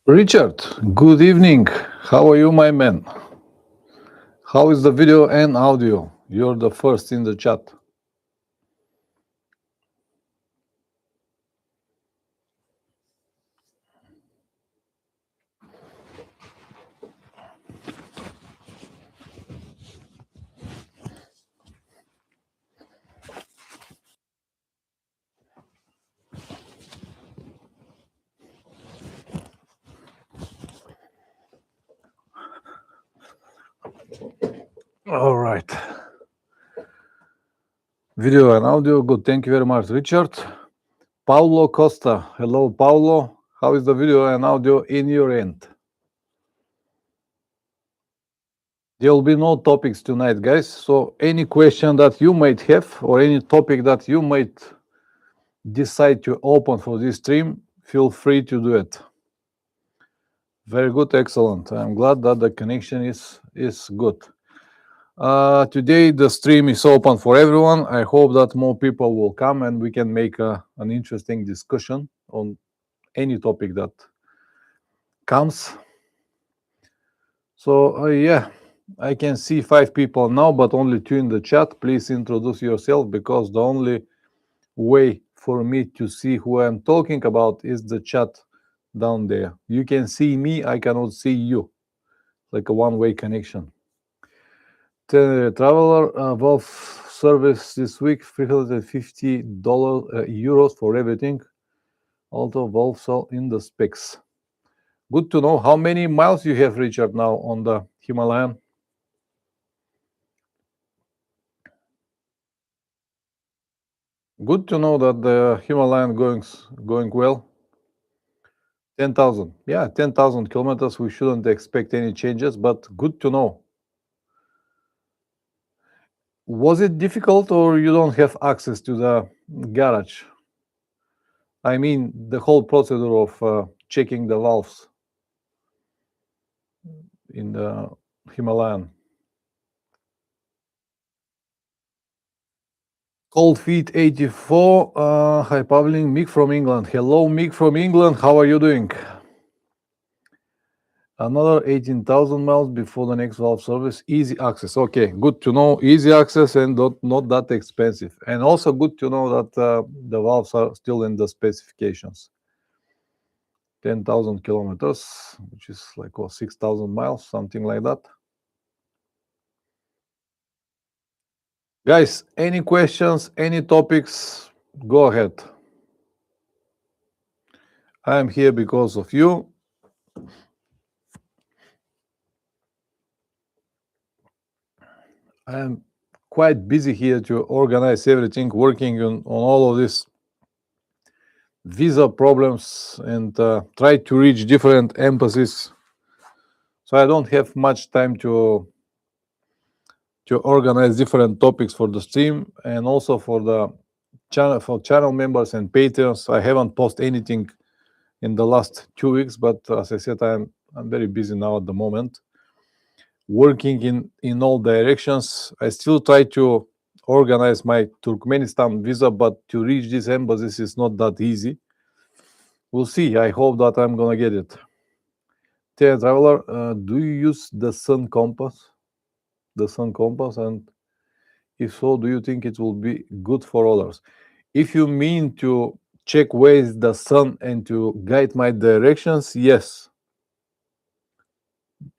Richard, good evening. How are you, my man? How is the video and audio? You're the first in the chat. All right. Video and audio, good. Thank you very much, Richard. Paulo Costa. Hello, Paulo. How is the video and audio in your end? There will be no topics tonight, guys. So any question that you might have or any topic that you might decide to open for this stream, feel free to do it. Very good, excellent. I'm glad that the connection is good. Today the stream is open for everyone. I hope that more people will come and we can make an interesting discussion on any topic that comes. So yeah, I can see 5 people now, but only 2 in the chat. Please introduce yourself, because the only way for me to see who I'm talking about is the chat down there. You can see me, I cannot see you. Like a one-way connection. Traveler Valve service this week, $350 euros for everything. Although Valve sell in the specs. Good to know. How many miles you have, Richard, now on the Himalayan? Good to know that the Himalayan going well. 10,000. Yeah, 10,000 kilometers. We shouldn't expect any changes, but good to know. Was it difficult, or you don't have access to the garage? I mean, the whole procedure of checking the valves in the Himalayan. Cold Feet 84. Hi, Pavlin. Mick from England. Hello, Mick from England. How are you doing? Another 18,000 miles before the next valve service. Easy access. Okay, good to know. Easy access and not that expensive. And also good to know that the valves are still in the specifications. 10,000 kilometers, which is like 6,000 miles, something like that. Guys, any questions, any topics, go ahead. I am here because of you. I am quite busy here to organize everything, working on all of this visa problems and try to reach different embassies. So I don't have much time to organize different topics for the stream, and also for the channel members and patrons. I haven't posted anything in the last 2 weeks, but as I said, I'm very busy now at the moment, working in all directions. I still try to organize my Turkmenistan visa, but to reach these embassies is not that easy. We'll see. I hope that I'm gonna get it. Traveler, do you use the sun compass? The sun compass, and if so, do you think it will be good for others? If you mean to check where is the sun and to guide my directions, yes.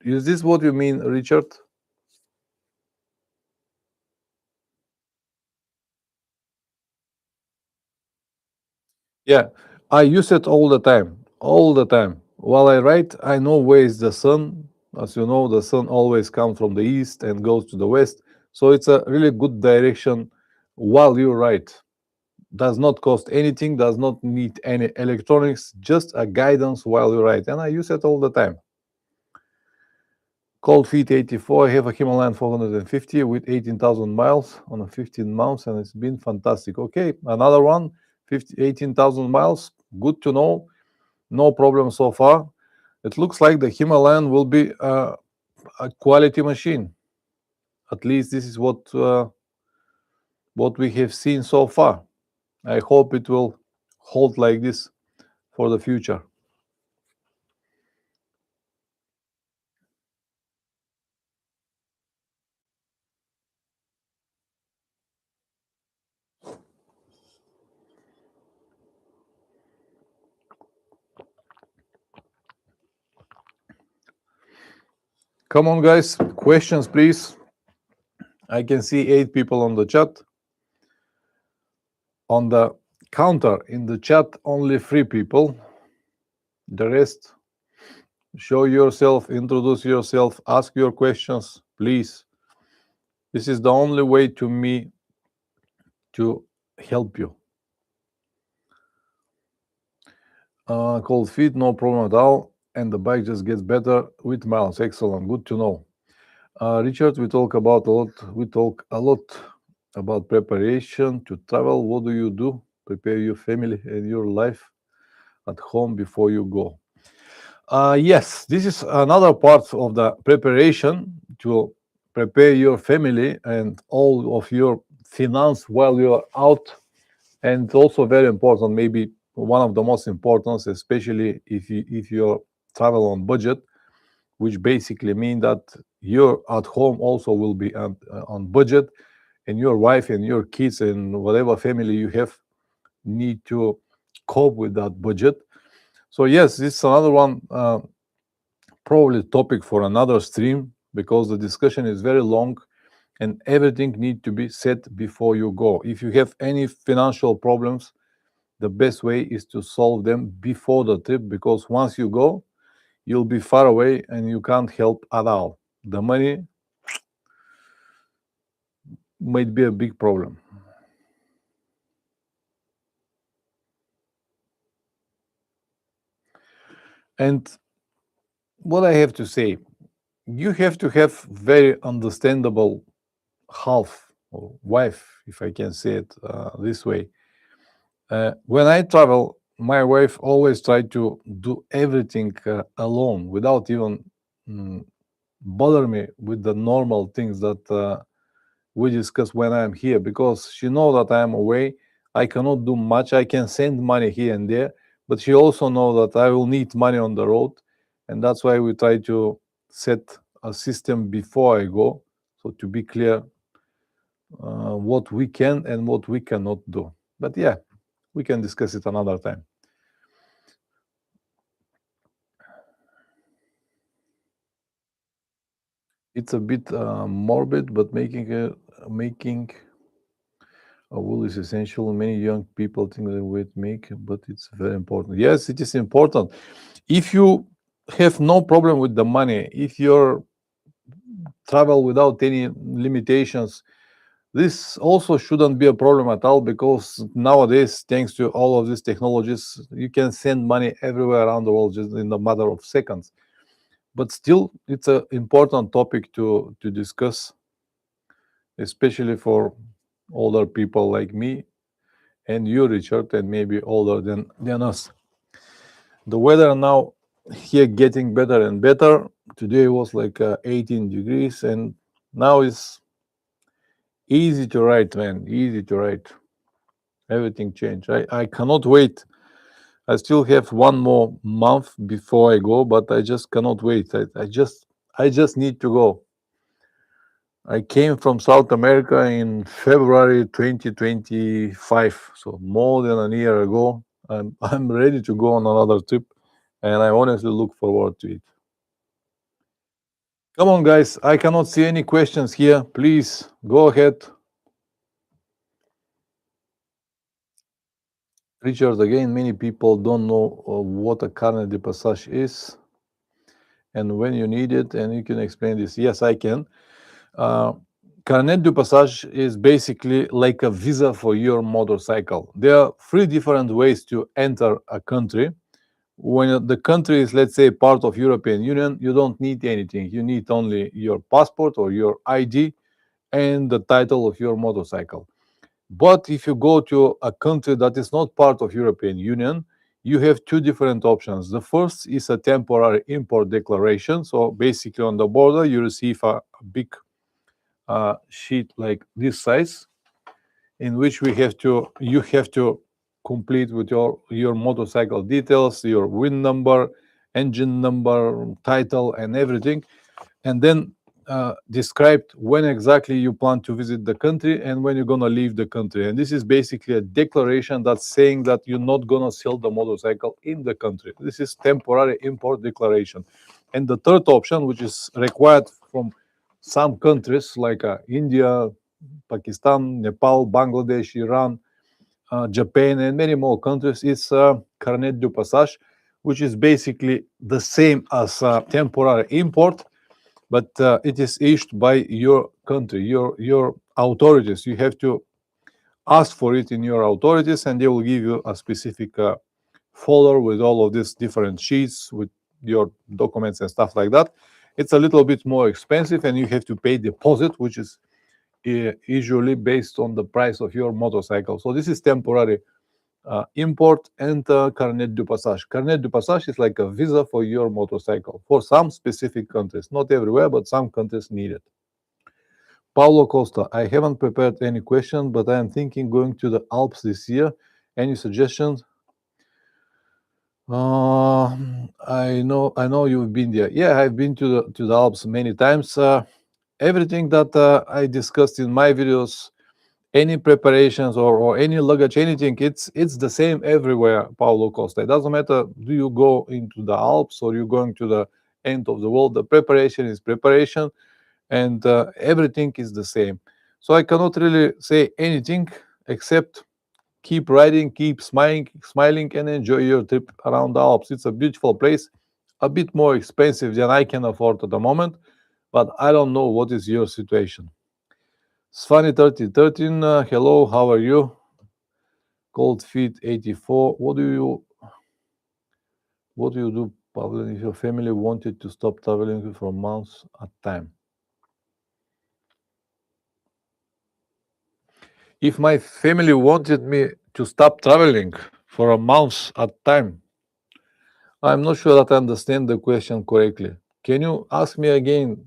Is this what you mean, Richard? Yeah, I use it all the time. All the time. While I write, I know where is the sun. As you know, the sun always comes from the east and goes to the west. So it's a really good direction while you write. Does not cost anything, does not need any electronics, just a guidance while you write. And I use it all the time. Cold Feet 84. I have a Himalayan 450 with 18,000 miles on a 15 months, and it's been fantastic. Okay, another one, 18,000 miles. Good to know. No problem so far. It looks like the Himalayan will be a quality machine. At least this is what we have seen so far. I hope it will hold like this for the future. Come on, guys. Questions, please. I can see 8 people on the chat. On the counter in the chat, only 3 people. The rest, show yourself, introduce yourself, ask your questions, please. This is the only way to me to help you. Cold feet, no problem at all. And the bike just gets better with miles. Excellent. Good to know. Richard, we talk a lot about preparation to travel. What do you do? Prepare your family and your life at home before you go. Yes, this is another part of the preparation to prepare your family and all of your finance while you are out. And also very important, maybe one of the most important, especially if you travel on budget, which basically mean that you're at home also will be on budget, and your wife and your kids and whatever family you have need to cope with that budget. So yes, this is another one, probably topic for another stream, because the discussion is very long and everything need to be set before you go. If you have any financial problems, the best way is to solve them before the trip, because once you go, you'll be far away and you can't help at all. The money might be a big problem. And what I have to say, you have to have very understandable half or wife, if I can say it this way. When I travel, my wife always tried to do everything alone without even bother me with the normal things that we discuss when I'm here, because she know that I'm away. I cannot do much. I can send money here and there, but she also know that I will need money on the road, and that's why we try to set a system before I go, so to be clear what we can and what we cannot do. But yeah, we can discuss it another time. It's a bit morbid, but making a wool is essential. Many young people think they would make, but it's very important. Yes, it is important. If you have no problem with the money, if you're travel without any limitations, this also shouldn't be a problem at all, because nowadays, thanks to all of these technologies, you can send money everywhere around the world just in a matter of seconds. But still, it's an important topic to discuss, especially for older people like me and you, Richard, and maybe older than us. The weather now here getting better and better. Today was like 18 degrees, and now it's easy to ride, man. Easy to ride. Everything changed. I cannot wait. I still have one more month before I go, but I just cannot wait. I just need to go. I came from South America in February 2025, so more than a year ago. I'm ready to go on another trip, and I honestly look forward to it. Come on, guys. I cannot see any questions here. Please go ahead. Richard, again, many people don't know what a Carnet de Passage is and when you need it, and you can explain this. Yes, I can. Carnet de Passage is basically like a visa for your motorcycle. There are 3 different ways to enter a country. When the country is, let's say, part of European Union, you don't need anything. You need only your passport or your ID and the title of your motorcycle. But if you go to a country that is not part of European Union, you have two different options. The first is a temporary import declaration. So basically on the border, you receive a big sheet like this size, in which you have to complete with your motorcycle details, your VIN number, engine number, title, and everything, and then described when exactly you plan to visit the country and when you're gonna leave the country. And this is basically a declaration that's saying that you're not gonna sell the motorcycle in the country. This is temporary import declaration. And the third option, which is required from some countries like India, Pakistan, Nepal, Bangladesh, Iran, Japan, and many more countries, is Carnet du Passage, which is basically the same as temporary import, but it is issued by your country, your authorities. You have to ask for it in your authorities, and they will give you a specific folder with all of these different sheets with your documents and stuff like that. It's a little bit more expensive, and you have to pay deposit, which is usually based on the price of your motorcycle. So this is temporary import and Carnet du Passage. Carnet du Passage is like a visa for your motorcycle for some specific countries. Not everywhere, but some countries need it. Paulo Costa, I haven't prepared any question, but I am thinking going to the Alps this year. Any suggestions? I know you've been there. Yeah, I've been to the Alps many times. Everything that I discussed in my videos, any preparations or any luggage, anything, it's the same everywhere, Paulo Costa. It doesn't matter do you go into the Alps or you're going to the end of the world. The preparation is preparation, and everything is the same. So I cannot really say anything except keep riding, keep smiling, and enjoy your trip around the Alps. It's a beautiful place, a bit more expensive than I can afford at the moment, but I don't know what is your situation. Svani 3013, hello, how are you? Cold Feet 84, what do you do, Pavel, if your family wanted to stop traveling for months at time? If my family wanted me to stop traveling for a month at time, I'm not sure that I understand the question correctly. Can you ask me again,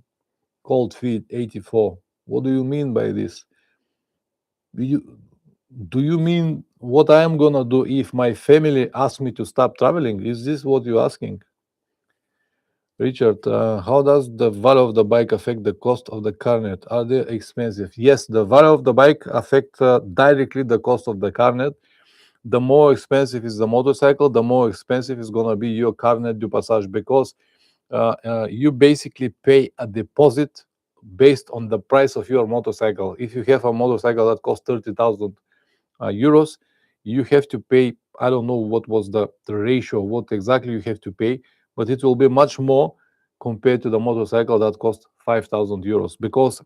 Cold Feet 84? What do you mean by this? Do you, do you mean what I am gonna do if my family asks me to stop traveling? Is this what you're asking? Richard, how does the value of the bike affect the cost of the Carnet? Are they expensive? Yes, the value of the bike affect directly the cost of the Carnet. The more expensive is the motorcycle, the more expensive is gonna be your Carnet du Passage, because you basically pay a deposit based on the price of your motorcycle. If you have a motorcycle that costs 30,000 euros, you have to pay, I don't know what was the ratio, what exactly you have to pay, but it will be much more compared to the motorcycle that costs 5,000 euros, because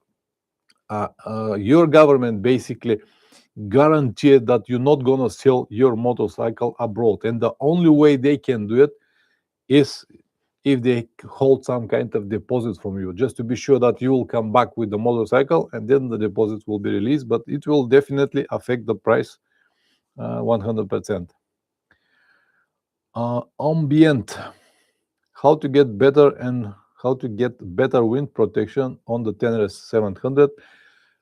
your government basically guaranteed that you're not going to sell your motorcycle abroad. And the only way they can do it is if they hold some kind of deposit from you, just to be sure that you will come back with the motorcycle, and then the deposit will be released. But it will definitely affect the price 100%. Ambient, how to get better wind protection on the Tenere 700.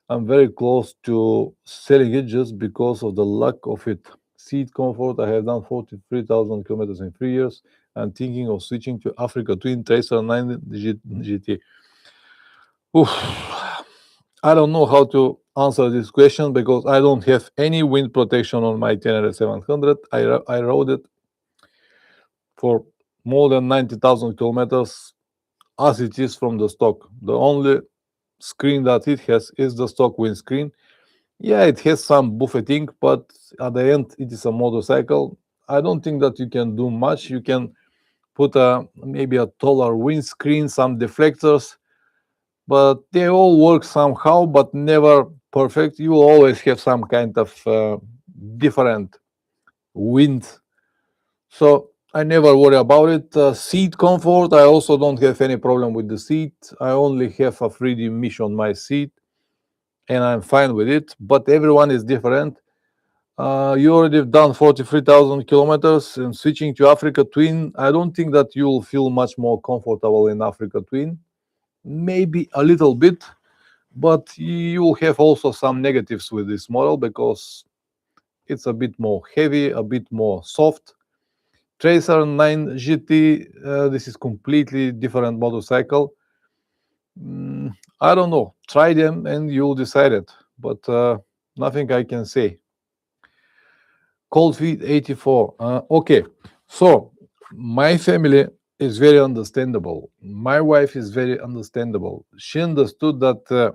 I'm very close to selling it just because of the lack of it. Seat comfort, I have done 43,000 kilometers in 3 years. I'm thinking of switching to Africa Twin Tracer 9 GT. Oof. I don't know how to answer this question because I don't have any wind protection on my Tenere 700. I rode it for more than 90,000 kilometers as it is from the stock. The only screen that it has is the stock windscreen. Yeah, it has some buffeting, but at the end, it is a motorcycle. I don't think that you can do much. You can put maybe a taller windscreen, some deflectors, but they all work somehow, but never perfect. You will always have some kind of different wind. So I never worry about it. Seat comfort, I also don't have any problem with the seat. I only have a 3D mesh on my seat, and I'm fine with it. But everyone is different. You already done 43,000 kilometers, and switching to Africa Twin, I don't think that you'll feel much more comfortable in Africa Twin. Maybe a little bit, but you will have also some negatives with this model because it's a bit more heavy, a bit more soft. Tracer 9 GT, this is completely different motorcycle. I don't know. Try them and you'll decide it. But nothing I can say. Cold Feet 84. Okay, so my family is very understandable. My wife is very understandable. She understood that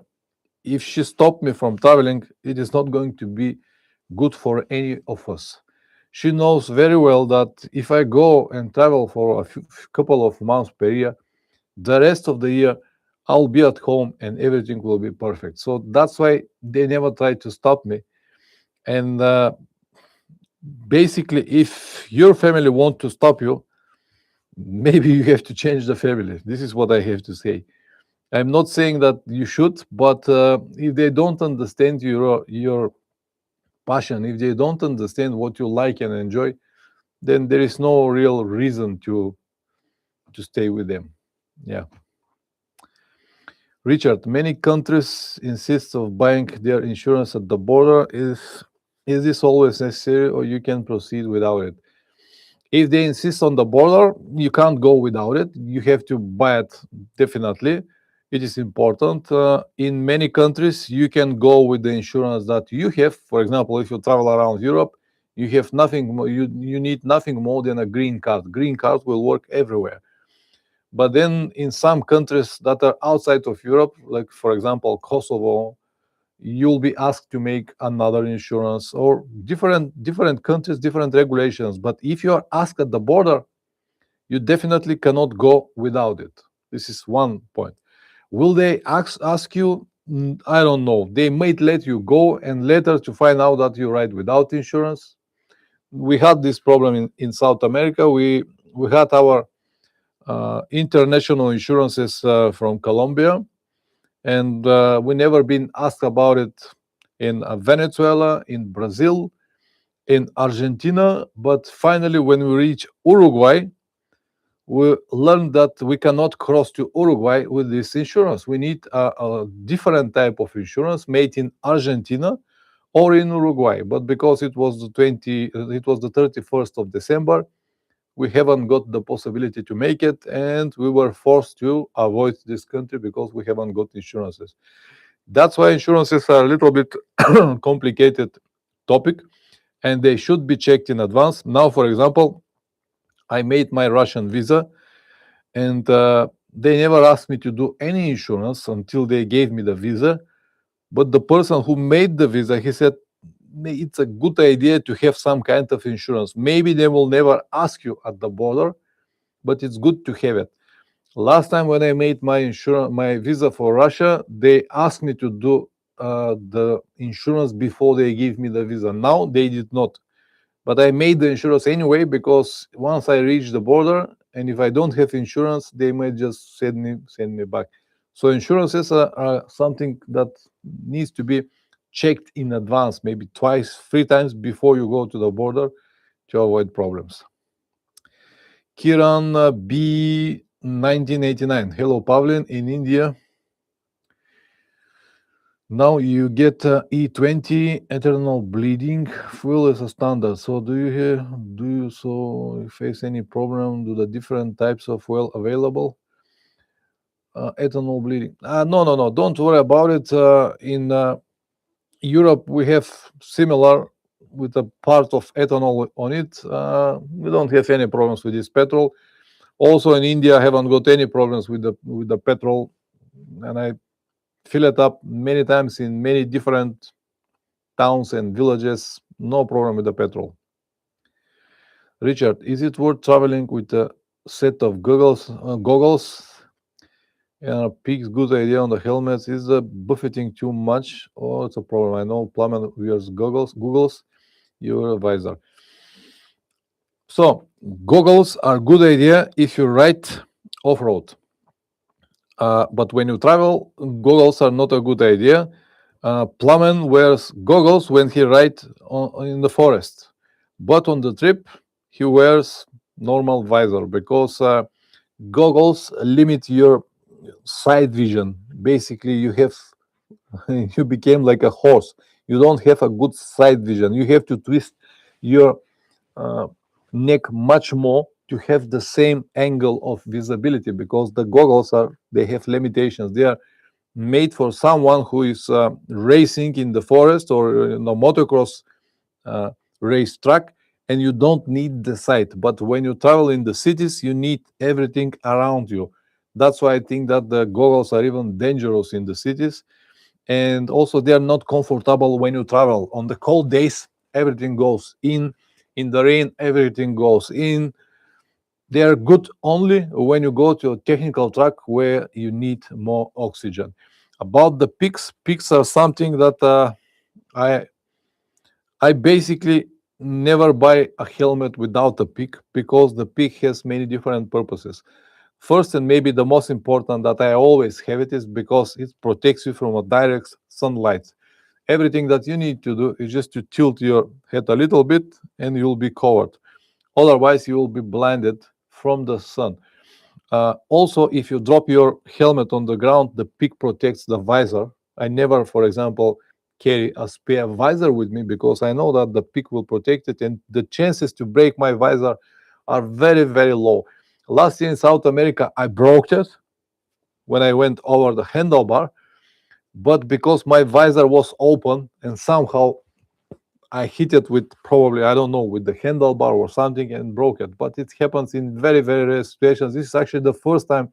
if she stopped me from traveling, it is not going to be good for any of us. She knows very well that if I go and travel for a couple of months per year, the rest of the year I'll be at home and everything will be perfect. So that's why they never try to stop me. And basically, if your family want to stop you, maybe you have to change the family. This is what I have to say. I'm not saying that you should, but if they don't understand your passion, if they don't understand what you like and enjoy, then there is no real reason to stay with them. Yeah. Richard, many countries insist of buying their insurance at the border. Is this always necessary, or you can proceed without it? If they insist on the border, you can't go without it. You have to buy it definitely. It is important. In many countries, you can go with the insurance that you have. For example, if you travel around Europe, you have nothing. You need nothing more than a green card. Green card will work everywhere. But then in some countries that are outside of Europe, like for example Kosovo, you'll be asked to make another insurance, or different countries, different regulations. But if you are asked at the border, you definitely cannot go without it. This is one point. Will they ask you? I don't know. They might let you go, and later to find out that you ride without insurance. We had this problem in South America. We had our international insurances from Colombia, and we never been asked about it in Venezuela, in Brazil, in Argentina. But finally, when we reach Uruguay, we learned that we cannot cross to Uruguay with this insurance. We need a different type of insurance made in Argentina or in Uruguay. But because it was the 31st of December, we haven't got the possibility to make it, and we were forced to avoid this country because we haven't got insurances. That's why insurances are a little bit complicated topic, and they should be checked in advance. Now, for example, I made my Russian visa, and they never asked me to do any insurance until they gave me the visa. But the person who made the visa, he said, it's a good idea to have some kind of insurance. Maybe they will never ask you at the border, but it's good to have it. Last time when I made my visa for Russia, they asked me to do the insurance before they give me the visa. Now they did not, but I made the insurance anyway because once I reach the border, and if I don't have insurance, they might just send me back. So insurances are something that needs to be checked in advance, maybe twice, 3 times before you go to the border to avoid problems. Kiran B 1989. Hello, Pavlin, in India. Now you get E20 eternal bleeding fuel as a standard. So do you face any problem? Do the different types of fuel available? Ethanol bleeding. No. Don't worry about it. In Europe, we have similar with a part of ethanol on it. We don't have any problems with this petrol. Also in India, I haven't got any problems with the petrol, and I fill it up many times in many different towns and villages. No problem with the petrol. Richard, is it worth traveling with a set of goggles? And a pig's good idea on the helmets. Is the buffeting too much? Oh, it's a problem. I know Plummet wears goggles. You wear a visor. So goggles are good idea if you ride off-road. But when you travel, goggles are not a good idea. Plumman wears goggles when he rides in the forest, but on the trip he wears normal visor because goggles limit your side vision. Basically, you have you became like a horse. You don't have a good side vision. You have to twist your uh, neck much more to have the same angle of visibility because the goggles are they have limitations. They are made for someone who is racing in the forest or in a motocross uh, race track, and you don't need the sight. But when you travel in the cities, you need everything around you. That's why I think that the goggles are even dangerous in the cities, and also they are not comfortable when you travel. On the cold days, everything goes in. In the rain, everything goes in. They are good only when you go to a technical track where you need more oxygen. About the peaks, peaks are something that I I basically never buy a helmet without a peak because the peak has many different purposes. First, and maybe the most important that I always have it is because it protects you from a direct sunlight. Everything that you need to do is just to tilt your head a little bit and you'll be covered. Otherwise, you will be blinded from the sun. Also, if you drop your helmet on the ground, the peak protects the visor. I never, for example, carry a spare visor with me because I know that the peak will protect it, and the chances to break my visor are very, very low. Last year in South America, I broke it when I went over the handlebar, but because my visor was open and somehow I hit it with probably, I don't know, with the handlebar or something and broke it. But it happens in very, very rare situations. This is actually the first time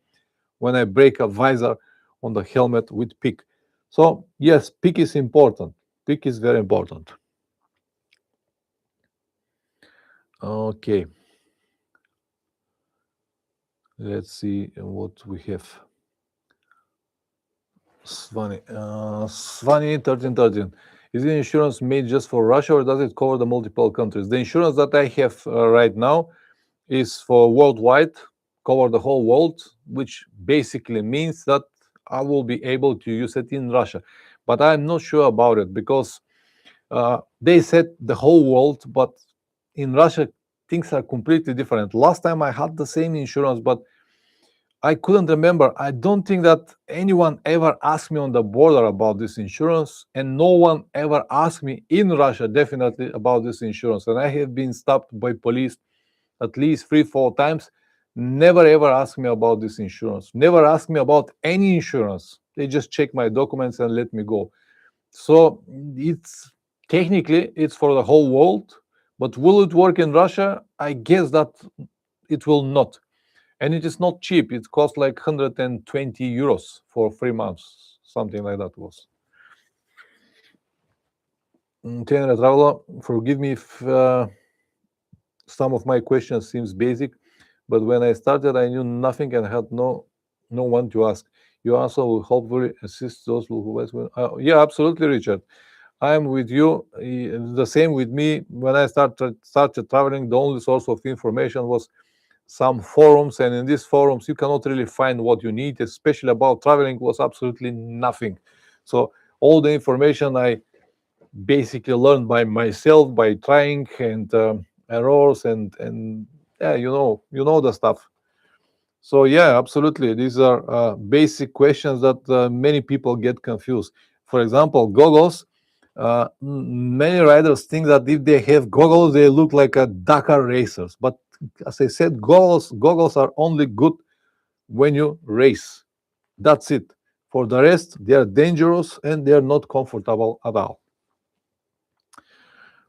when I break a visor on the helmet with peak. So yes, peak is important. Peak is very important. Okay, let's see what we have. Svani 1313. Is the insurance made just for Russia or does it cover the multiple countries? The insurance that I have right now is for worldwide, cover the whole world, which basically means that I will be able to use it in Russia. But I'm not sure about it because they said the whole world, but in Russia things are completely different. Last time I had the same insurance, but I couldn't remember. I don't think that anyone ever asked me on the border about this insurance, and no one ever asked me in Russia definitely about this insurance. And I have been stopped by police at least 3, 4 times. Never ever asked me about this insurance. Never asked me about any insurance. They just check my documents and let me go. So it's technically it's for the whole world, but will it work in Russia? I guess that it will not, and it is not cheap. It costs like 120 euros for 3 months, something like that was. Trainer Traveler, forgive me if some of my questions seems basic, but when I started, I knew nothing and had no one to ask. You also will hopefully assist those who ask. Yeah, absolutely, Richard. I'm with you. The same with me. When I started traveling, the only source of information was some forums, and in these forums, you cannot really find what you need, especially about traveling, was absolutely nothing. So all the information I basically learned by myself by trying and errors and yeah, you know the stuff. So yeah, absolutely, these are basic questions that many people get confused. For example, goggles. Many riders think that if they have goggles, they look like a Dakar racers. But as I said, goggles are only good when you race. That's it. For the rest, they are dangerous and they are not comfortable at all.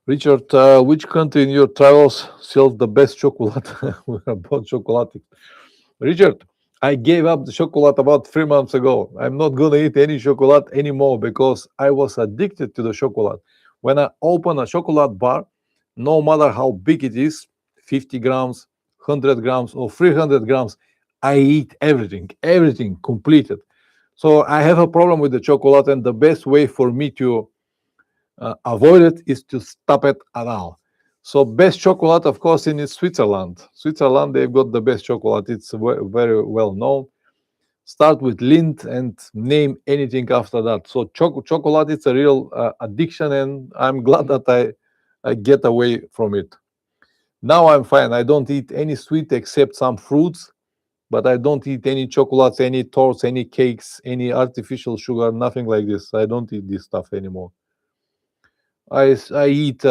Richard, which country in your travels sells the best chocolate? We're about chocolate. Richard, I gave up the chocolate about 3 months ago. I'm not gonna eat any chocolate anymore because I was addicted to the chocolate. When I open a chocolate bar, no matter how big it is, 50 grams, 100 grams, or 300 grams, I eat everything completed. So I have a problem with the chocolate, and the best way for me to avoid it is to stop it at all. So best chocolate, of course, in Switzerland. Switzerland, they've got the best chocolate. It's very well known. Start with Lindt and name anything after that. So chocolate, it's a real addiction, and I'm glad that I get away from it. Now I'm fine. I don't eat any sweet except some fruits, but I don't eat any chocolates, any torts, any cakes, any artificial sugar, nothing like this. I don't eat this stuff anymore. I eat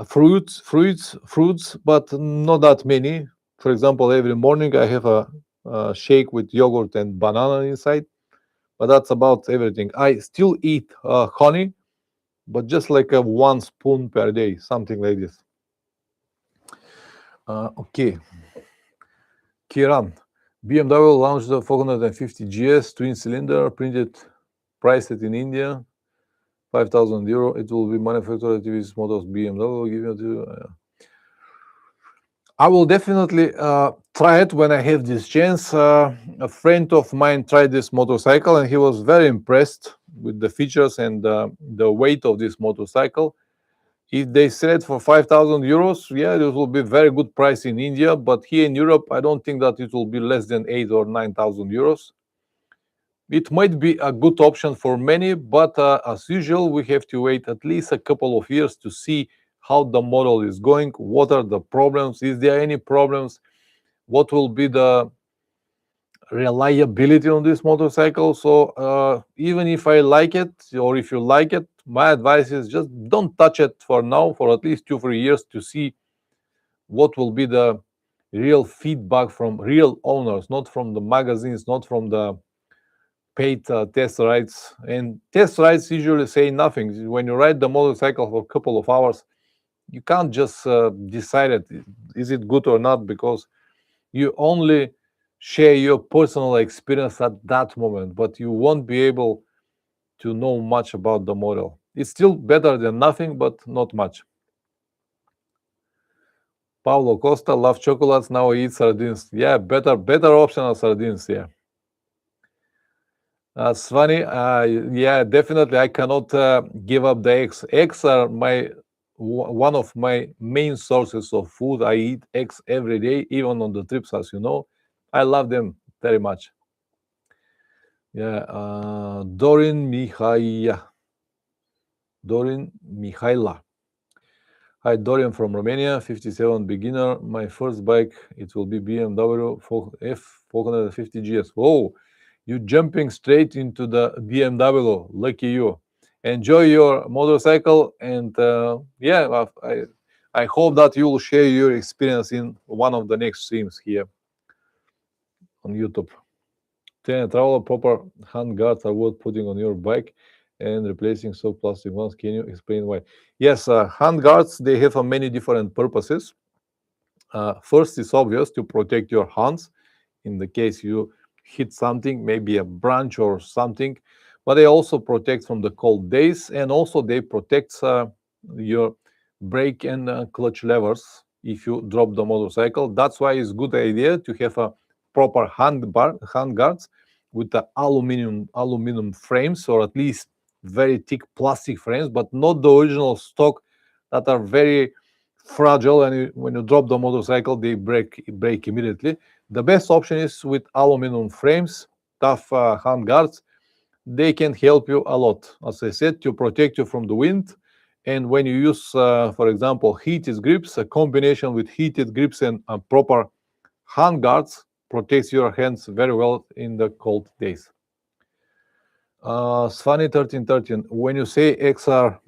fruits, but not that many. For example, every morning I have a shake with yogurt and banana inside, but that's about everything. I still eat honey, but just like a 1 spoon per day, something like this. Okay, Kiran, BMW launched the 450 GS twin cylinder, printed, priced in India, 5,000 euro. It will be manufactured at TVS Motors BMW. Give it to. I will definitely try it when I have this chance. A friend of mine tried this motorcycle and he was very impressed with the features and the weight of this motorcycle. If they sell it for 5,000 euros, yeah, it will be very good price in India. But here in Europe, I don't think that it will be less than 8 or 9,000 euros. It might be a good option for many, but as usual, we have to wait at least a couple of years to see how the model is going, what are the problems, is there any problems, what will be the reliability on this motorcycle. So even if I like it, or if you like it, my advice is just don't touch it for now, for at least 2-3 years, to see what will be the real feedback from real owners, not from the magazines, not from the paid test rides. And test rides usually say nothing. When you ride the motorcycle for a couple of hours, you can't just decide it, is it good or not, because you only share your personal experience at that moment, but you won't be able to know much about the model. It's still better than nothing, but not much. Paulo Costa loves chocolates, now he eats sardines. Yeah, better option of sardines, yeah. Svani, yeah, definitely I cannot give up the eggs. Eggs are one of my main sources of food. I eat eggs every day, even on the trips, as you know. I love them very much. Yeah, Dorin Mihaila. Hi, Dorian from Romania, 57 beginner. My first bike, it will be BMW F450 GS. Whoa, you jumping straight into the BMW. Lucky you. Enjoy your motorcycle, and yeah, I hope that you will share your experience in one of the next streams here on YouTube. Travel proper handguards are worth putting on your bike and replacing soft plastic ones. Can you explain why? Yes, handguards, they have many different purposes. First, it's obvious to protect your hands in the case you hit something, maybe a branch or something, but they also protect from the cold days, and also they protect your brake and clutch levers if you drop the motorcycle. That's why it's a good idea to have a proper handguards with the aluminum frames, or at least very thick plastic frames, but not the original stock that are very fragile, and when you drop the motorcycle they break immediately. The best option is with aluminum frames, tough handguards. They can help you a lot, as I said, to protect you from the wind. And when you use, for example, heated grips, a combination with heated grips and proper handguards protects your hands very well in the cold days. Svani 1313, when you say XR,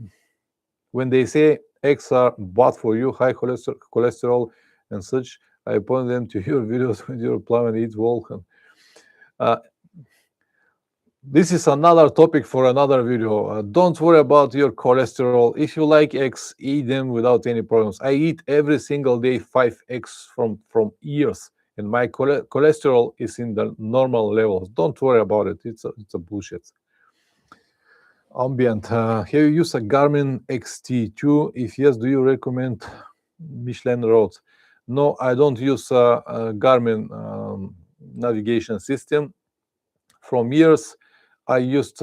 when they say eggs are bad for you, high cholesterol and such, I point them to your videos when you plan and eat Volcan. This is another topic for another video. Don't worry about your cholesterol. If you like eggs, eat them without any problems. I eat every single day 5 eggs from years, and my cholesterol is in the normal levels. Don't worry about it. It's a bullshit. Ambient. Have you used a Garmin XT2? If yes, do you recommend Michelin roads? No, I don't use a Garmin navigation system. From years, I used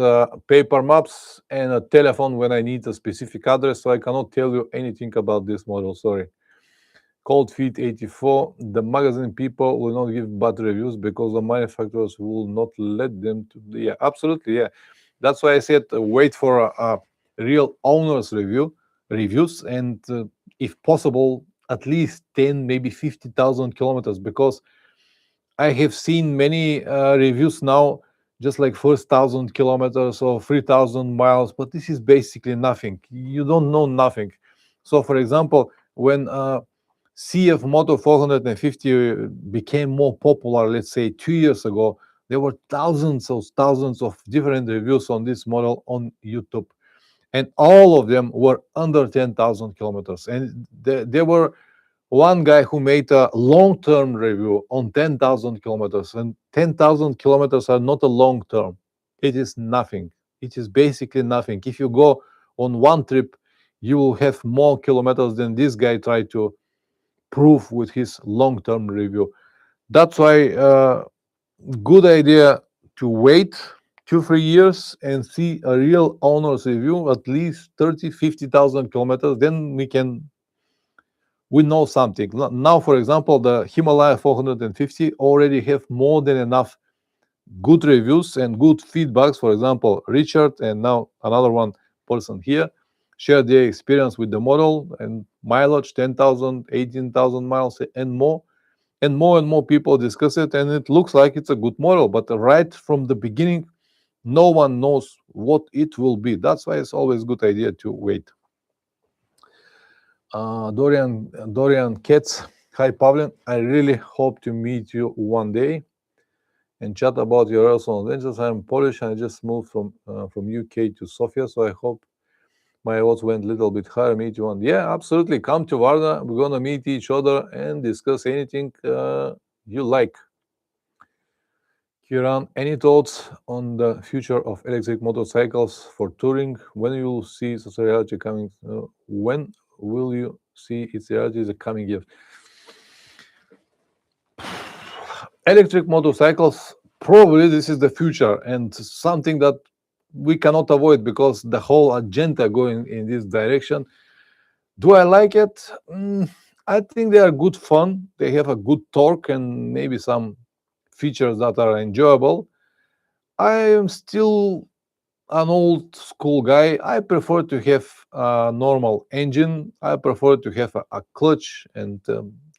paper maps and a telephone when I need a specific address, so I cannot tell you anything about this model, sorry. Cold Feet 84, the magazine people will not give bad reviews because the manufacturers will not let them to. Yeah, absolutely, yeah. That's why I said wait for a real owner's reviews, and if possible, at least 10, maybe 50,000 kilometers, because I have seen many reviews now, just like first 1,000 kilometers or 3,000 miles, but this is basically nothing. You don't know nothing. So, for example, when CF Moto 450 became more popular, let's say 2 years ago, there were thousands of different reviews on this model on YouTube, and all of them were under 10,000 kilometers. And there were one guy who made a long-term review on 10,000 kilometers, and 10,000 kilometers are not a long term. It is nothing. It is basically nothing. If you go on one trip, you will have more kilometers than this guy tried to prove with his long-term review. That's why good idea to wait 2 3 years and see a real owner's review, at least 30 50,000 kilometers. Then we know something. Now, for example, the Himalaya 450 already have more than enough good reviews and good feedbacks. For example, Richard and now another one person here share their experience with the model and mileage 10,000, 18,000 miles and more. And more people discuss it, and it looks like it's a good model. But right from the beginning, no one knows what it will be. That's why it's always a good idea to wait. Dorian Katz. Hi, Pavlin. I really hope to meet you one day and chat about your personal adventures. I'm Polish and I just moved from UK to Sofia, so I hope my odds went a little bit higher. Meet you one. Yeah, absolutely. Come to Varna. We're gonna meet each other and discuss anything you like. Kiran, any thoughts on the future of electric motorcycles for touring? When you will see such a reality coming? When will you see its reality in the coming years? Electric motorcycles, probably this is the future and something that we cannot avoid because the whole agenda going in this direction. Do I like it? I think they are good fun. They have a good torque and maybe some features that are enjoyable. I am still an old school guy. I prefer to have a normal engine. I prefer to have a clutch and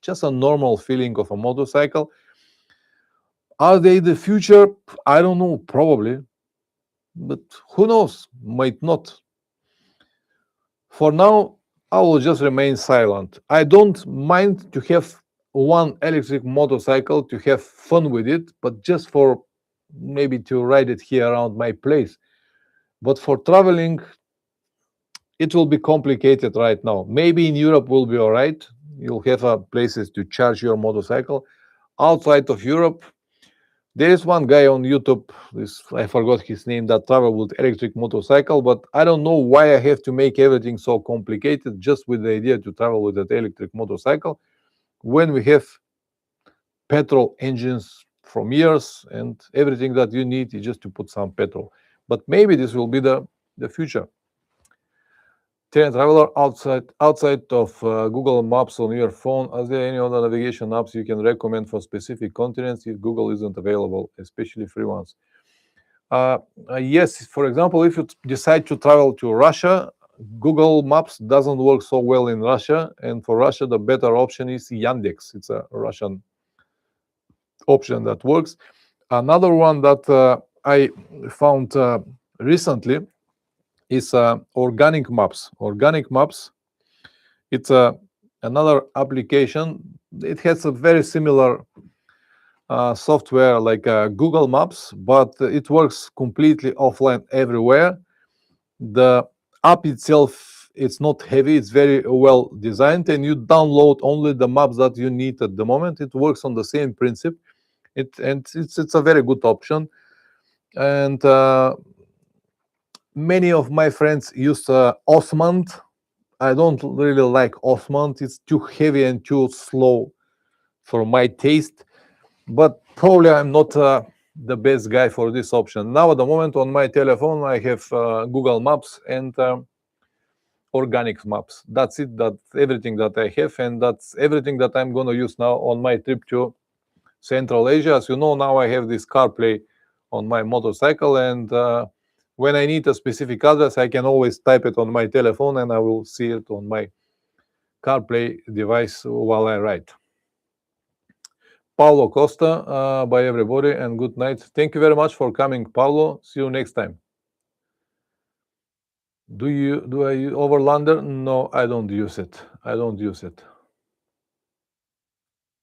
just a normal feeling of a motorcycle. Are they the future? I don't know, probably. But who knows? Might not. For now, I will just remain silent. I don't mind to have one electric motorcycle to have fun with it, but just for maybe to ride it here around my place. But for traveling, it will be complicated right now. Maybe in Europe will be all right. You'll have places to charge your motorcycle. Outside of Europe, there is one guy on YouTube, I forgot his name, that travel with electric motorcycle, but I don't know why I have to make everything so complicated just with the idea to travel with that electric motorcycle when we have petrol engines from years and everything that you need is just to put some petrol. But maybe this will be the future. Traveler, outside of Google Maps on your phone, are there any other navigation apps you can recommend for specific continents if Google isn't available, especially free ones? Yes, for example, if you decide to travel to Russia, Google Maps doesn't work so well in Russia, and for Russia, the better option is Yandex. It's a Russian option that works. Another one that I found recently is Organic Maps. Organic Maps, it's another application. It has a very similar software like Google Maps, but it works completely offline everywhere. The app itself, it's not heavy, it's very well designed, and you download only the maps that you need at the moment. It works on the same principle. It's a very good option. And many of my friends use Osmand. I don't really like Osmand. It's too heavy and too slow for my taste. But probably I'm not the best guy for this option. Now at the moment on my telephone I have Google Maps and organic maps. That's it. That's everything that I have, and that's everything that I'm going to use now on my trip to Central Asia. As you know, now I have this CarPlay on my motorcycle, and when I need a specific address, I can always type it on my telephone and I will see it on my CarPlay device while I ride. Paulo Costa, bye everybody and good night. Thank you very much for coming, Paulo. See you next time. Do I use Overlander? No, I don't use it. I don't use it.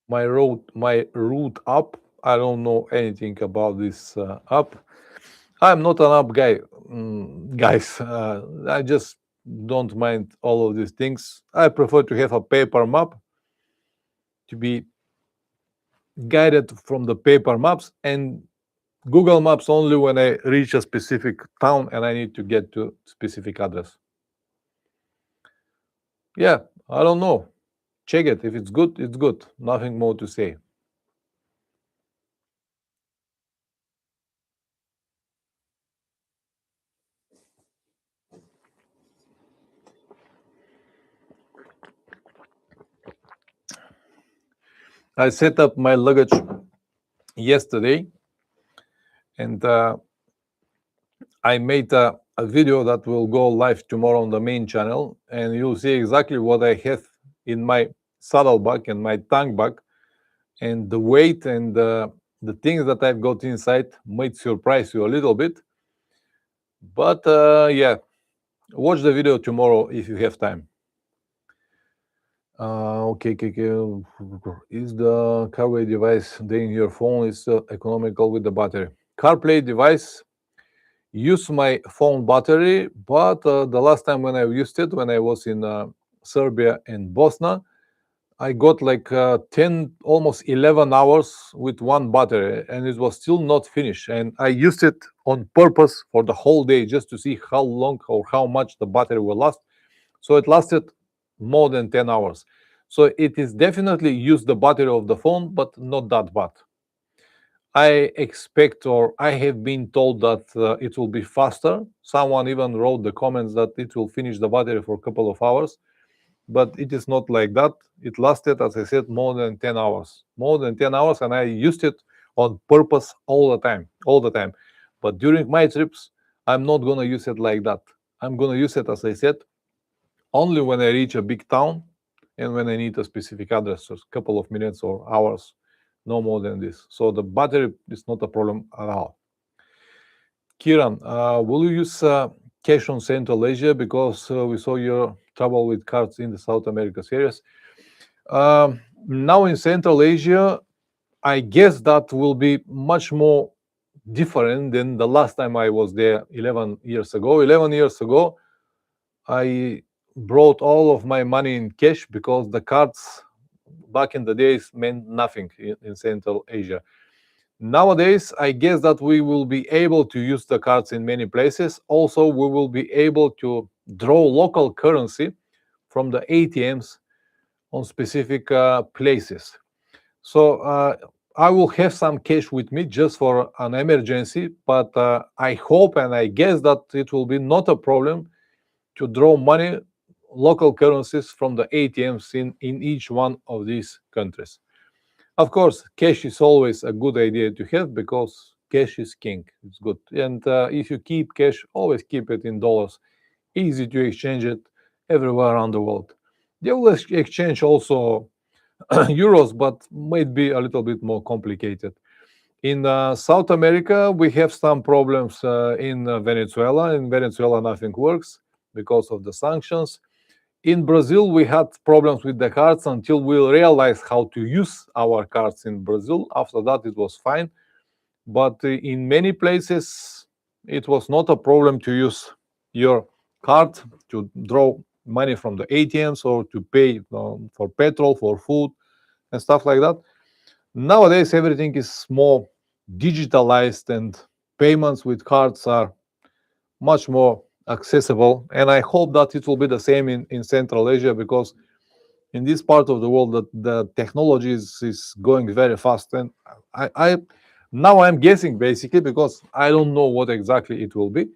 My route app. I don't know anything about this app. I'm not an app guy, guys. I just don't mind all of these things. I prefer to have a paper map, to be guided from the paper maps, and Google Maps only when I reach a specific town and I need to get to specific address. Yeah, I don't know. Check it. If it's good, it's good. Nothing more to say. I set up my luggage yesterday, and I made a video that will go live tomorrow on the main channel, and you'll see exactly what I have in my saddlebag and my tank bag, and the weight and the things that I've got inside might surprise you a little bit. But yeah, watch the video tomorrow if you have time. Okay. Is the CarPlay device in your phone is economical with the battery? CarPlay device use my phone battery, but the last time when I used it, when I was in Serbia and Bosnia, I got like 10, almost 11 hours with one battery, and it was still not finished. And I used it on purpose for the whole day just to see how long or how much the battery will last. So it lasted more than 10 hours. So it is definitely use the battery of the phone, but not that bad. I expect, or I have been told that it will be faster. Someone even wrote the comments that it will finish the battery for a couple of hours, but it is not like that. It lasted, as I said, more than 10 hours. More than 10 hours, and I used it on purpose all the time. But during my trips, I'm not going to use it like that. I'm going to use it, as I said, only when I reach a big town and when I need a specific address, so a couple of minutes or hours, no more than this. So the battery is not a problem at all. Kiran, will you use cash on Central Asia, because we saw your trouble with cards in the South America series? Now in Central Asia, I guess that will be much more different than the last time I was there 11 years ago. 11 years ago, I brought all of my money in cash because the cards back in the days meant nothing in Central Asia. Nowadays, I guess that we will be able to use the cards in many places. Also, we will be able to draw local currency from the ATMs on specific places. So I will have some cash with me just for an emergency, but I hope and I guess that it will be not a problem to draw money, local currencies from the ATMs in each one of these countries. Of course, cash is always a good idea to have because cash is king. It's good. And if you keep cash, always keep it in dollars. Easy to exchange it everywhere around the world. They will exchange also euros, but might be a little bit more complicated. In South America, we have some problems in Venezuela. In Venezuela, nothing works because of the sanctions. In Brazil, we had problems with the cards until we realized how to use our cards in Brazil. After that, it was fine. But in many places, it was not a problem to use your card to draw money from the ATMs or to pay for petrol, for food, and stuff like that. Nowadays, everything is more digitalized and payments with cards are much more accessible. And I hope that it will be the same in Central Asia, because in this part of the world that the technology is going very fast. And Now I'm guessing basically because I don't know what exactly it will be,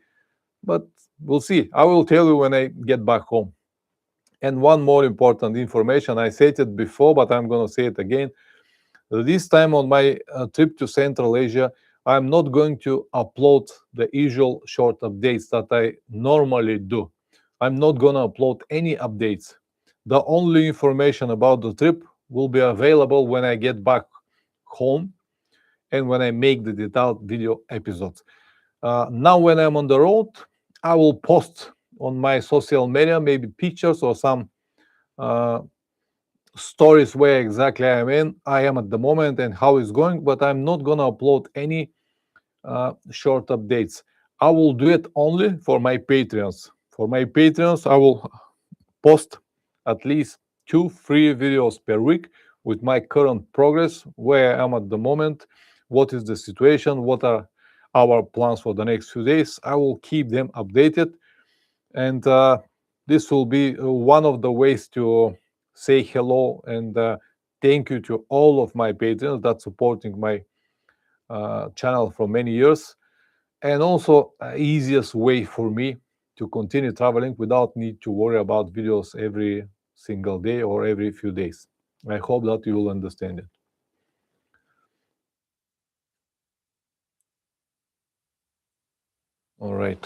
but we'll see. I will tell you when I get back home. And one more important information, I said it before, but I'm going to say it again. This time on my trip to Central Asia, I'm not going to upload the usual short updates that I normally do. I'm not going to upload any updates. The only information about the trip will be available when I get back home and when I make the detailed video episodes. Now, when I'm on the road, I will post on my social media maybe pictures or some uh, stories where exactly I am at the moment and how it's going, but I'm not gonna upload any short updates. I will do it only for my Patreons. For my Patreons, I will post at least 2 free videos per week with my current progress, where I am at the moment, what is the situation, what are our plans for the next few days. I will keep them updated, and this will be one of the ways to say hello and thank you to all of my patrons that supporting my channel for many years, and also easiest way for me to continue traveling without need to worry about videos every single day or every few days. I hope that you will understand it. All right.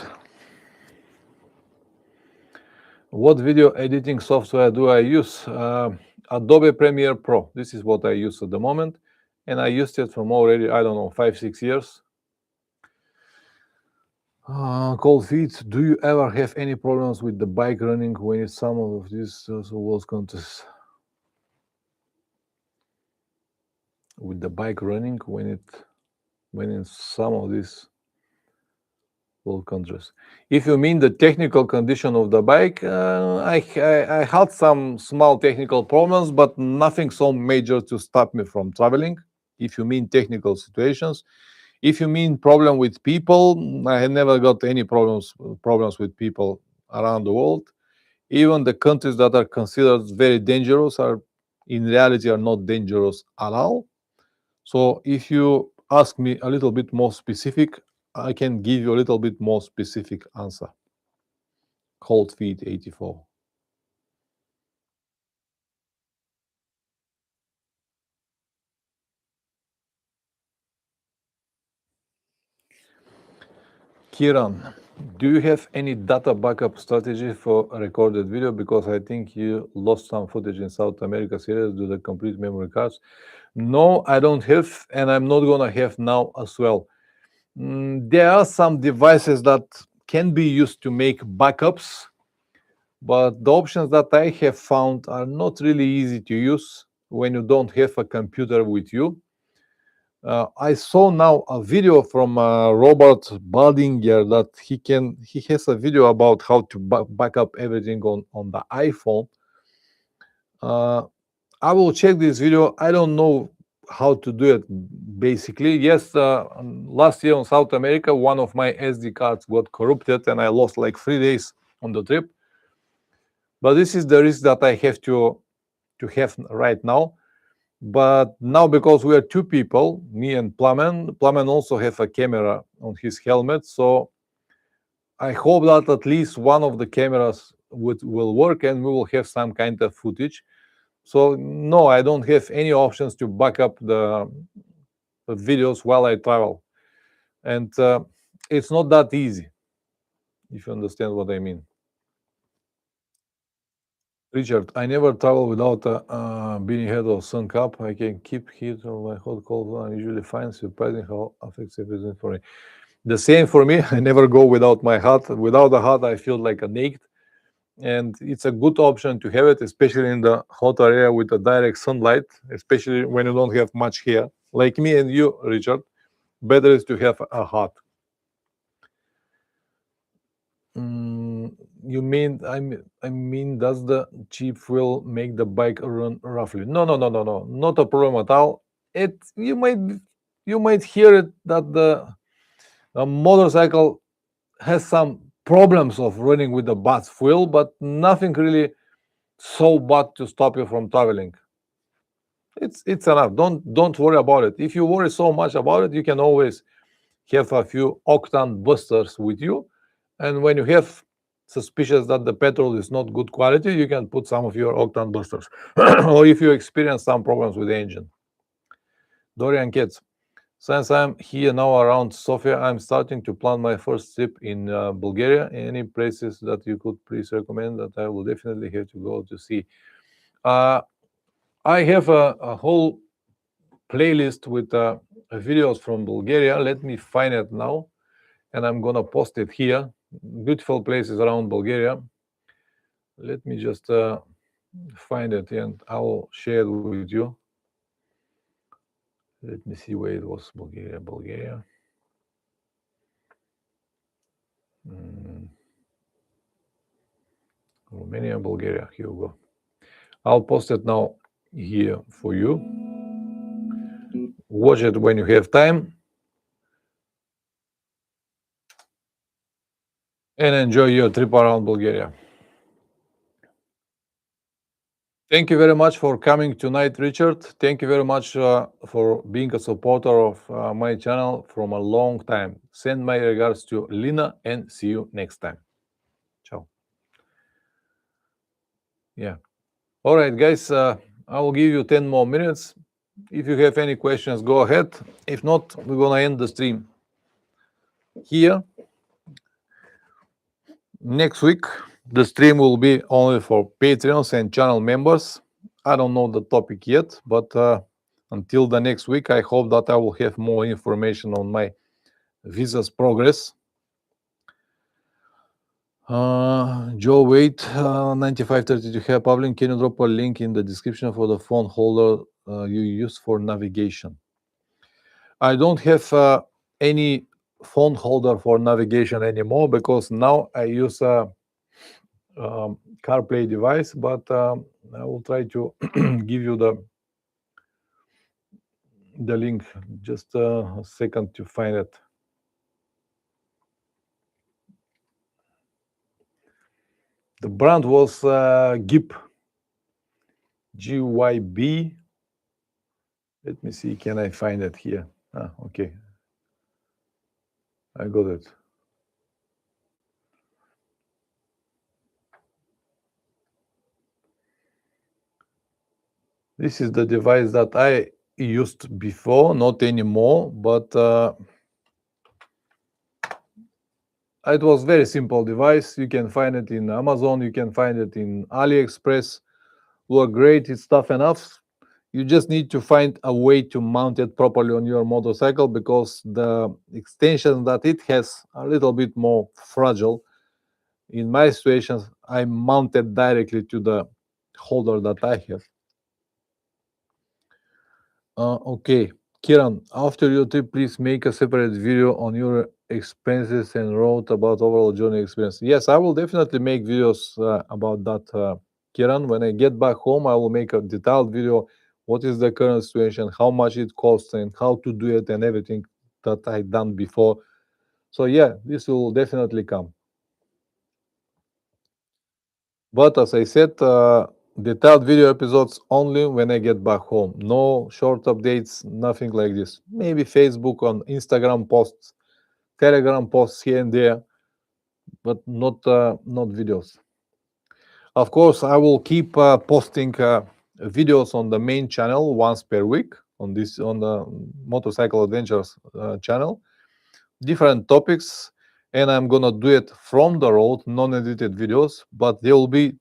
What video editing software do I use? Adobe Premiere Pro. This is what I use at the moment, and I used it from already, I don't know, 5-6 years. Cold feet. Do you ever have any problems with the bike running when it's some of these world contests? With the bike running when in some of these world countries. If you mean the technical condition of the bike, I had some small technical problems, but nothing so major to stop me from traveling. If you mean technical situations, if you mean problem with people, I had never got any problems with people around the world. Even the countries that are considered very dangerous are in reality are not dangerous at all. So if you ask me a little bit more specific, I can give you a little bit more specific answer. Cold feet 84. Kiran, do you have any data backup strategy for a recorded video? Because I think you lost some footage in South America series due to complete memory cards. No, I don't have, and I'm not gonna have now as well. There are some devices that can be used to make backups, but the options that I have found are not really easy to use when you don't have a computer with you. I saw now a video from Robert Baldinger that he has a video about how to back up everything on the iPhone. I will check this video. I don't know how to do it basically. Yes, last year in South America, one of my SD cards got corrupted and I lost like 3 days on the trip. But this is the risk that I have to have right now. But now, because we are two people, me and Plamen also have a camera on his helmet. So I hope that at least one of the cameras will work and we will have some kind of footage. So no, I don't have any options to back up the videos while I travel. And it's not that easy, if you understand what I mean. Richard, I never travel without a beanie head or sun cap. I can keep heat on my hot cold. I'm usually fine. Surprising how affects everything for me. The same for me. I never go without my hat. Without a hat, I feel like a naked. And it's a good option to have it, especially in the hot area with the direct sunlight, especially when you don't have much hair. Like me and you, Richard, better is to have a hat. You mean I mean does the cheap fuel make the bike run roughly? No, no, no, no, no, not a problem at all. It you might hear it that the motorcycle has some problems of running with the bad fuel, but nothing really so bad to stop you from traveling. It's enough. Don't worry about it. If you worry so much about it, you can always have a few octane boosters with you, and when you have suspicious that the petrol is not good quality, you can put some of your octane boosters. Or if you experience some problems with the engine. Dorian Kids, since I'm here now around Sofia, I'm starting to plan my first trip in Bulgaria. Any places that you could please recommend that I will definitely have to go to see? Uh, I have a whole playlist with videos from Bulgaria. Let me find it now, and I'm gonna post it here. Beautiful places around Bulgaria. Let me just find it, and I'll share it with you. Let me see where it was. Bulgaria. Mm, Romania, Bulgaria. Here we go. I'll post it now here for you. Watch it when you have time. And enjoy your trip around Bulgaria. Thank you very much for coming tonight, Richard. Thank you very much for being a supporter of my channel from a long time. Send my regards to Lina and see you next time. Ciao. Yeah. All right, guys. I will give you 10 more minutes. If you have any questions, go ahead. If not, we're going to end the stream here. Next week, the stream will be only for Patreons and channel members. I don't know the topic yet, but until the next week, I hope that I will have more information on my visa's progress. Joe, wait, 9532 here. Pavlin, can you drop a link in the description for the phone holder you use for navigation? I don't have any phone holder for navigation anymore because now I use a CarPlay device, but I will try to give you the link. Just a second to find it. The brand was GYB. GYB. Let me see. Can I find it here? Okay. I got it. This is the device that I used before, not anymore, but it was very simple device. You can find it in Amazon, you can find it in AliExpress. Work great, it's tough enough. You just need to find a way to mount it properly on your motorcycle because the extensions that it has are a little bit more fragile. In my situations, I mounted directly to the holder that I have. Okay, Kiran, after your trip, please make a separate video on your expenses and wrote about overall journey experience. Yes, I will definitely make videos about that, Kiran. When I get back home, I will make a detailed video. What is the current situation, how much it costs, and how to do it, and everything that I've done before. So yeah, this will definitely come. But as I said, detailed video episodes only when I get back home. No short updates, nothing like this. Maybe Facebook on Instagram posts, Telegram posts here and there, but not videos. Of course, I will keep posting videos on the main channel once per week on the Motorcycle Adventures channel, different topics, and I'm gonna do it from the road, non-edited videos, but they will be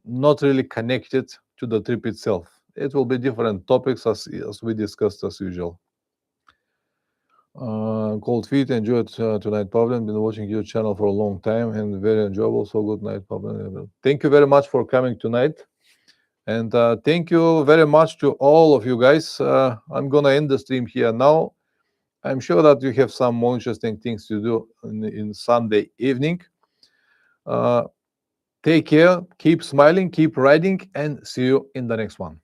not really connected to the trip itself. It will be different topics as we discussed as usual. Cold feet, enjoyed tonight, Pavlin. Been watching your channel for a long time and very enjoyable. So good night, Pavlin. Thank you very much for coming tonight. And thank you very much to all of you guys. I'm gonna end the stream here now. I'm sure that you have some more interesting things to do in Sunday evening. Take care, keep smiling, keep riding, and see you in the next one.